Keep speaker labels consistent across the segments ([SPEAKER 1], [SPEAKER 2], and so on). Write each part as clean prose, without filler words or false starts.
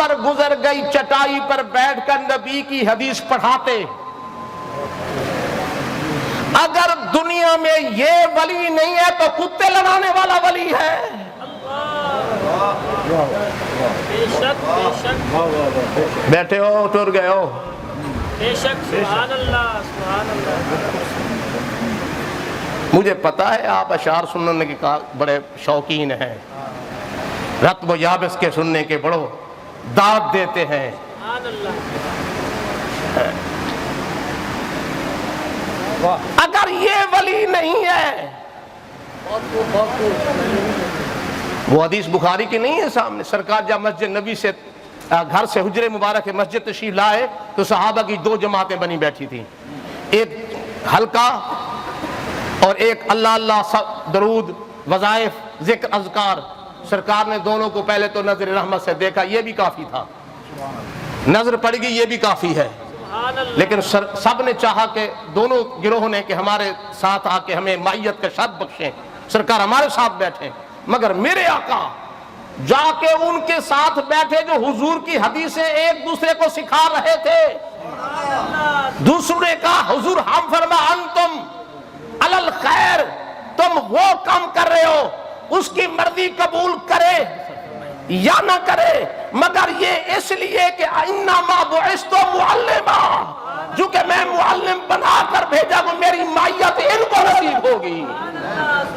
[SPEAKER 1] عمر گزر گئی چٹائی پر بیٹھ کر نبی کی حدیث پڑھاتے. اگر دنیا میں یہ ولی نہیں ہے تو کتے لڑانے والا ولی ہے.
[SPEAKER 2] بے شک بے شک
[SPEAKER 1] بیٹھے ہو ٹر گئے ہو.
[SPEAKER 2] بے شک. سبحان اللہ سبحان اللہ.
[SPEAKER 1] مجھے پتا ہے آپ اشعار سننے کے بڑے شوقین ہیں، رتب و یابس کے سننے کے بڑو داد دیتے ہیں.
[SPEAKER 2] سبحان اللہ.
[SPEAKER 1] اگر یہ ولی نہیں ہے، وہ حدیث بخاری کی نہیں ہے سامنے. سرکار جب مسجد نبی سے گھر سے حجرے مبارک مسجد تشریف لائے تو صحابہ کی دو جماعتیں بنی بیٹھی تھیں، ایک حلقہ اور ایک اللہ اللہ درود وظائف ذکر اذکار. سرکار نے دونوں کو پہلے تو نظر رحمت سے دیکھا، یہ بھی کافی تھا. نظر پڑ گئی یہ بھی کافی ہے. لیکن سب نے چاہا کہ دونوں گروہوں نے کہ ہمارے ساتھ آ کے ہمیں معیت کا شرف بخشیں، سرکار ہمارے ساتھ بیٹھیں. مگر میرے آقا جا کے ان کے ساتھ بیٹھے جو حضور کی حدیثیں ایک دوسرے کو سکھا رہے تھے. دوسرے کا حضور ہم فرما انتم علل خیر، تم وہ کام کر رہے ہو اس کی مرضی قبول کرے یا نہ کرے، مگر یہ اس لیے کہ انما بعثت معلما، جو کہ میں معلم بنا کر بھیجا ہوں، میری مائیت ان کو نصیب ہوگی.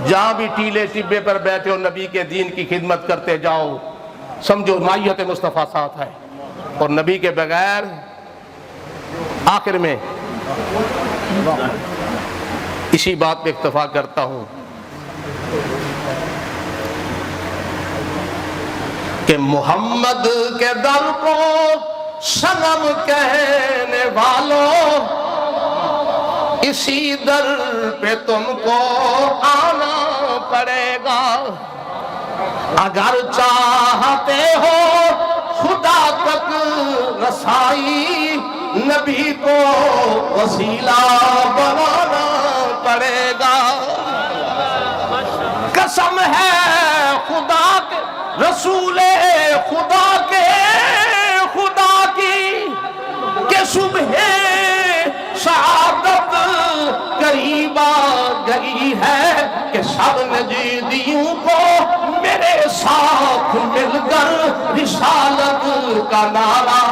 [SPEAKER 1] جہاں بھی ٹیلے ٹبے پر بیٹھے ہو نبی کے دین کی خدمت کرتے جاؤ، سمجھو مائیت مصطفیٰ ساتھ ہے. اور نبی کے بغیر آخر میں اسی بات پہ اکتفا کرتا ہوں کہ محمد کے در کو صنم کہنے والوں، اسی در پہ تم کو آنا پڑے گا. اگر چاہتے ہو خدا تک رسائی، نبی کو وسیلہ بنانا پڑے گا. قسم ہے خدا کے رسول خدا کے خدا کی کہ صبح سعادت قریب آ گئی ہے، کہ سب نجدیوں کو میرے ساتھ مل کر رسالت کا نعرہ